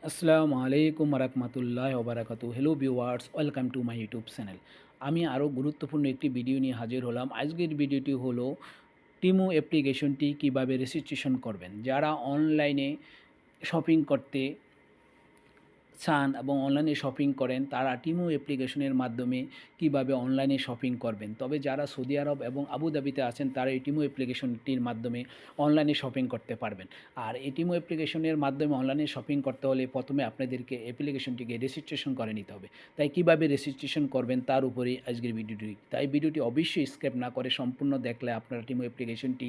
আসসালামু আলাইকুম রহমতুল্লাহ ওবরাকাতু। Hello viewers, welcome to my YouTube channel. আমি আরও গুরুত্বপূর্ণ একটি ভিডিও নিয়ে হাজির হলাম। আজকের ভিডিওটি হলো টিমু অ্যাপ্লিকেশনটি কিভাবে রেজিস্ট্রেশন করবেন। যারা অনলাইনে শপিং করতে চান এবং অনলাইনে শপিং করেন তারা টিমু অ্যাপ্লিকেশনের মাধ্যমে কিভাবে অনলাইনে শপিং করবেন। তবে যারা সৌদি আরব এবং আবুধাবিতে আছেন তারা এই টিমু অ্যাপ্লিকেশনটির মাধ্যমে অনলাইনে শপিং করতে পারবেন। আর এই টিমু অ্যাপ্লিকেশনের মাধ্যমে অনলাইনে শপিং করতে হলে প্রথমে আপনাদেরকে অ্যাপ্লিকেশনটিকে রেজিস্ট্রেশন করে নিতে হবে। তাই কিভাবে রেজিস্ট্রেশন করবেন তার উপরেই আজকের ভিডিওটি। তাই ভিডিওটি অবশ্যই স্কিপ না করে সম্পূর্ণ দেখলে আপনারা টিমু অ্যাপ্লিকেশনটি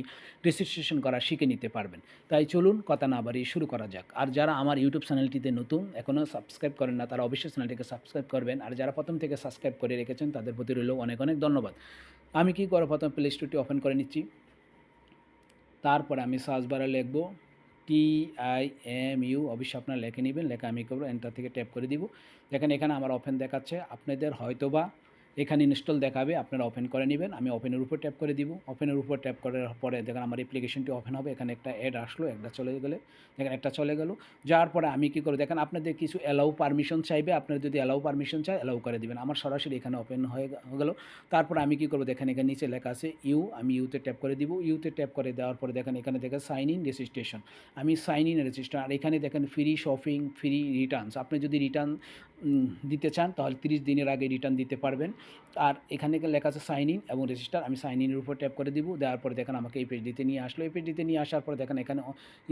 রেজিস্ট্রেশন করা শিখে নিতে পারবেন। তাই চলুন কথা না বাড়িয়ে শুরু করা যাক। আর যারা আমার ইউটিউব চ্যানেলটিতে নতুন এখনও সাবস্ক্রাইব করেন না তারা অবশ্যই চ্যানেলটিকে সাবস্ক্রাইব করবেন। আর যারা প্রথম থেকে সাবস্ক্রাইব করে রেখেছেন তাদের প্রতি রইল অনেক অনেক ধন্যবাদ। আমি কি করব, প্রথমে প্লে স্টোরটি ওপেন করে নিচ্ছি। তারপরে আমি সার্চ বারে লিখব TIMU, অবশ্যই আপনারা লিখে নেবেন। লেখা আমি করবো এন্টার থেকে ট্যাপ করে দিব। দেখেন এখানে আমার ওপেন দেখাচ্ছে, আপনাদের হয়তোবা এখানে ইনস্টল দেখাবে, আপনারা ওপেন করে নেবেন। আমি ওপেনের উপর ট্যাপ করে দিব। ওপেনের উপর ট্যাপ করার পরে দেখেন আমার অ্যাপ্লিকেশনটি ওপেন হবে। এখানে একটা অ্যাড আসলো, একটা চলে গেলে দেখেন একটা চলে গেল। যাওয়ার পরে আমি কী করব, দেখেন আপনাদের কিছু অ্যালাউ পারমিশন চাইবে, আপনারা যদি অ্যালাউ পারমিশন চাই অ্যালাউ করে দিবেন। আমার সরাসরি এখানে ওপেন হয়ে গেল। তারপরে আমি কী করব, দেখেন এখানে নিচে লেখা আছে আমি ইউতে ট্যাপ করে দিব। ইউতে ট্যাপ করে দেওয়ার পরে দেখেন এখানে দেখেন সাইন ইন রেজিস্ট্রেশন, আমি সাইন ইন রেজিস্টার। আর এখানে দেখেন ফ্রি শপিং, ফ্রি রিটার্নস। আপনি যদি রিটার্ন দিতে চান তাহলে 30 দিনের আগে রিটার্ন দিতে পারবেন। আর এখানে লেখা আছে সাইন ইন এবং রেজিস্টার, আমি সাইন ইনের উপর ট্যাপ করে দিব। দেওয়ার পরে দেখেন আমাকে এই পেজটিতে নিয়ে আসলো। এই পেজটিতে নিয়ে আসার পরে দেখেন এখানে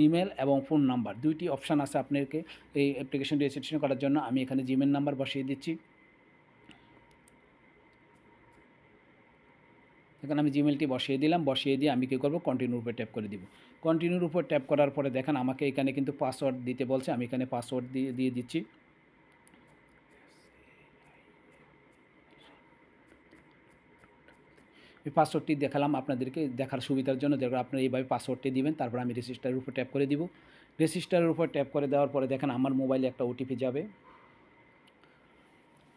ইমেল এবং ফোন নাম্বার দুইটি অপশান আছে আপনাকে এই অ্যাপ্লিকেশন রেজিস্ট্রেশন করার জন্য। আমি এখানে জিমেল নাম্বার বসিয়ে দিচ্ছি। এখানে আমি জিমেলটি বসিয়ে দিলাম। বসিয়ে দিয়ে আমি কী করব, কন্টিনিউর উপর ট্যাপ করে দিব। কন্টিনিউর উপর ট্যাপ করার পরে দেখেন আমাকে এখানে কিন্তু পাসওয়ার্ড দিতে বলছে, আমি এখানে পাসওয়ার্ড দিয়ে দিচ্ছি। এই পাসওয়ার্ডটি দেখালাম আপনাদেরকে দেখার সুবিধার জন্য। দেখুন আপনারা এইভাবে পাসওয়ার্ডটি দিবেন। তারপর আমি রেজিস্টারের উপর ট্যাপ করে দিব। রেজিস্টারের উপর ট্যাপ করে দেওয়ার পরে দেখেন আমার মোবাইলে একটা ওটিপি যাবে।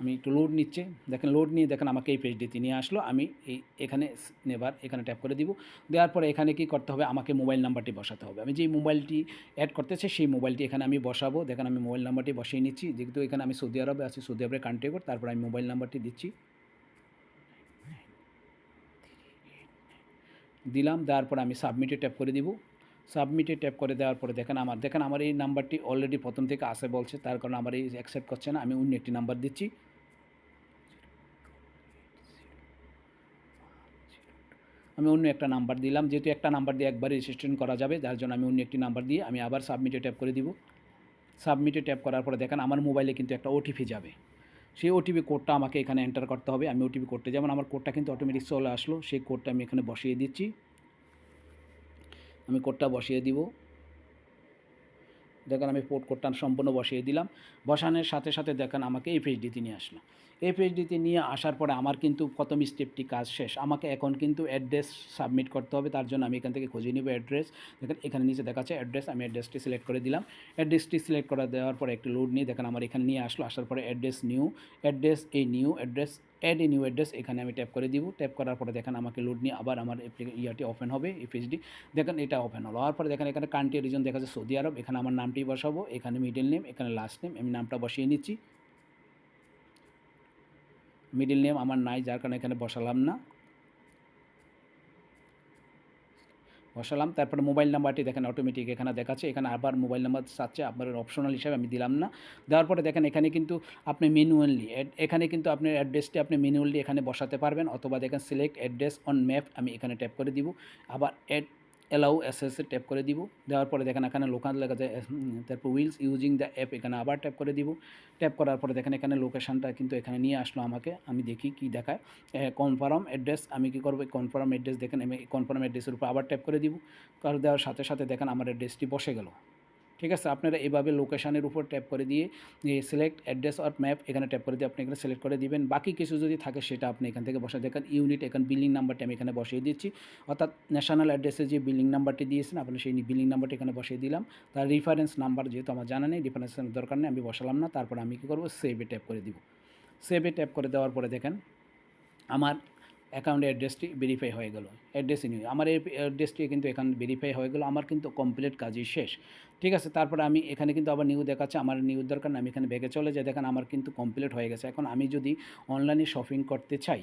আমি একটু লোড নিচ্ছে, দেখেন লোড নিয়ে দেখেন আমাকে এই পেজটিতে নিয়ে আসলো। আমি এখানে নেবার এখানে ট্যাপ করে দিব। দেওয়ার পরে এখানে কি করতে হবে, আমাকে মোবাইল নাম্বারটি বসাতে হবে। আমি যেই মোবাইলটি অ্যাড করতেছে সেই মোবাইলটি এখানে আমি বসাবো। দেখেন আমি মোবাইল নাম্বারটি বসিয়ে নিচ্ছি, যেহেতু এখানে আমি সৌদি আরবে আছি, সৌদি আরবের কান্ট্রি কোড। তারপর আমি মোবাইল নাম্বারটি দিচ্ছি, দিলাম। দেওয়ার পরে আমি সাবমিটে ট্যাপ করে দিব। সাবমিটে ট্যাপ করে দেওয়ার পরে দেখেন আমার এই নাম্বারটি অলরেডি প্রথম থেকে আসে বলছে, তার কারণে আমার এই অ্যাকসেপ্ট করছে না। আমি অন্য একটি নাম্বার দিচ্ছি। আমি অন্য একটা নাম্বার দিলাম, যেহেতু একটা নাম্বার দিয়ে একবার রেজিস্ট্রেশন করা যাবে, যার জন্য আমি অন্য একটি নাম্বার দিয়ে আমি আবার সাবমিটে ট্যাপ করে দিব। সাবমিটে ট্যাপ করার পরে দেখেন আমার মোবাইলে কিন্তু একটা ওটিপি যাবে। সেই ওটিপি কোডটা আমাকে এখানে এন্টার করতে হবে। আমি ওটিপি কোডটা, যেমন আমার কোডটা কিন্তু অটোমেটিক চলে আসলো, সেই কোডটা আমি এখানে বসিয়ে দিচ্ছি। আমি কোডটা বসিয়ে দিব। দেখেন আমি পোর্ট কোডটা সম্পূর্ণ বসিয়ে দিলাম। বসানোর সাথে সাথে দেখেন আমাকে এই পেজটিতে নিয়ে আসলো। এই পেজটিতে নিয়ে আসার পরে আমার কিন্তু প্রথম স্টেপটি কাজ শেষ। আমাকে এখন কিন্তু অ্যাড্রেস সাবমিট করতে হবে, তার জন্য আমি এখান থেকে খুঁজে নেব অ্যাড্রেস। দেখেন এখানে নিচে দেখাচ্ছে অ্যাড্রেস, আমি অ্যাড্রেসটি সিলেক্ট করে দিলাম। অ্যাড্রেসটি সিলেক্ট করে দেওয়ার পরে একটু লোড নিয়ে দেখেন আমার এখানে নিয়ে আসলো। আসার পরে address new address add a new address, এখানে আমি ট্যাপ করে দিব। ট্যাপ করার পরে দেখেন আমাকে লোড নিয়ে আবার আমার ইয়াটি ওপেন হবে, এই পেজটি। দেখেন এটা ওপেন হলো। হওয়ার পরে দেখেন এখানে কান্ট্রি রিজন দেখা যাচ্ছে সৌদি আরব। এখানে আমার নামটি বসাবো, এখানে মিডল নেম, এখানে লাস্ট নেম। আমি নামটা বসিয়ে নিচ্ছি। মিডল নেম আমার নাই, যার কারণে এখানে বসালাম না, বসালাম। তারপরে মোবাইল নাম্বারটি দেখেন অটোমেটিক এখানে দেখাচ্ছে, এখানে আবার মোবাইল নাম্বার চাচ্ছে, আপনার অপশনাল হিসাবে আমি দিলাম না। দেওয়ার পরে দেখেন এখানে কিন্তু আপনি ম্যানুয়ালি এখানে কিন্তু আপনার অ্যাড্রেসটি আপনি ম্যানুয়ালি এখানে বসাতে পারবেন, অথবা দেখেন সিলেক্ট অ্যাড্রেস অন ম্যাপ, আমি এখানে ট্যাপ করে দিব। আবার অ্যালাউ এসএসে ট্যাপ করে দিব। দেওয়ার পরে দেখেন এখানে লোকাল লেখা যায়, তারপর উইলস ইউজিং দ্য অ্যাপ, এখানে আবার ট্যাপ করে দিব। ট্যাপ করার পরে দেখেন এখানে লোকেশানটা কিন্তু এখানে নিয়ে আসলো আমাকে। আমি দেখি কি দেখায়, কনফার্ম অ্যাড্রেস। আমি কী করবো, কনফার্ম অ্যাড্রেস দেখেন আমি কনফার্ম অ্যাড্রেসের উপর আবার ট্যাপ করে দিব। করে দেওয়ার সাথে সাথে দেখেন আমার অ্যাড্রেসটি বসে গেল। ঠিক আছে, আপনারা এভাবে লোকেশানের উপর ট্যাপ করে দিয়ে সিলেক্ট অ্যাড্রেস অর ম্যাপ এখানে ট্যাপ করে দিয়ে আপনি এখানে সিলেক্ট করে দিবেন। বাকি কিছু যদি থাকে সেটা আপনি এখান থেকে বসে দেখেন ইউনিট, এখানে বিলিং নাম্বারটি আমি এখানে বসিয়ে দিচ্ছি, অর্থাৎ ন্যাশনাল অ্যাড্রেসে যে বিলিং নাম্বারটি দিয়েছেন আপনি সেই বিলিং নাম্বারটি এখানে বসিয়ে দিলাম। তার রেফারেন্স নাম্বার যেহেতু আমার জানা নেই, রেফারেন্সের দরকার নেই, আমি বসালাম না। তারপরে আমি কী করবো, সেভে ট্যাপ করে দিব। সেভে ট্যাপ করে দেওয়ার পরে দেখেন আমার অ্যাকাউন্ট অ্যাড্রেসটি ভেরিফাই হয়ে গেল। অ্যাড্রেসই নিয়ে আমার এই অ্যাড্রেসটি কিন্তু এখানে ভেরিফাই হয়ে গেল, আমার কিন্তু কমপ্লিট কাজই শেষ। ঠিক আছে, তারপরে আমি এখানে কিন্তু আবার নিউ দেখাচ্ছে, আমার নিউ দরকার না, আমি এখানে ব্যাকে চলে যাই, দেখেন আমার কিন্তু কমপ্লিট হয়ে গেছে। এখন আমি যদি অনলাইনে শপিং করতে চাই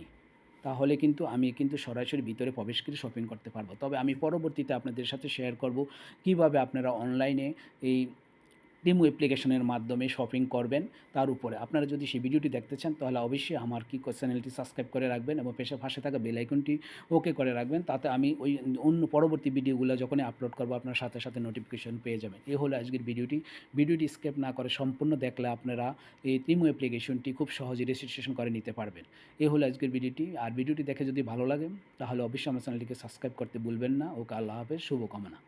তাহলে কিন্তু আমি কিন্তু সরাসরি ভিতরে প্রবেশ করে শপিং করতে পারবো। তবে আমি পরবর্তীতে আপনাদের সাথে শেয়ার করব কিভাবে আপনারা অনলাইনে এই টেমু অ্যাপ্লিকেশনের মাধ্যমে শপিং করবেন। তার উপরে আপনারা যদি সেই ভিডিওটি দেখতে চান তাহলে অবশ্যই আমার চ্যানেলটি সাবস্ক্রাইব করে রাখবেন এবং পাশে থাকা বেল আইকনটি ওকে করে রাখবেন। তাতে আমি ওই অন্য পরবর্তী ভিডিওগুলো যখনই আপলোড করব আপনার সাথে নোটিফিকেশন পেয়ে যাবেন। এই হলো আজকের ভিডিওটি স্কিপ না করে সম্পূর্ণ দেখলে আপনারা এই টেমু অ্যাপ্লিকেশনটি খুব সহজে রেজিস্ট্রেশন করে নিতে পারবেন। এই হলো আজকের ভিডিওটি। আর ভিডিওটি দেখে যদি ভালো লাগে তাহলে অবশ্যই আমার চ্যানেলটিকে সাবস্ক্রাইব করতে ভুলবেন না। ওকে, আল্লাহ হাফেজ, শুভকামনা।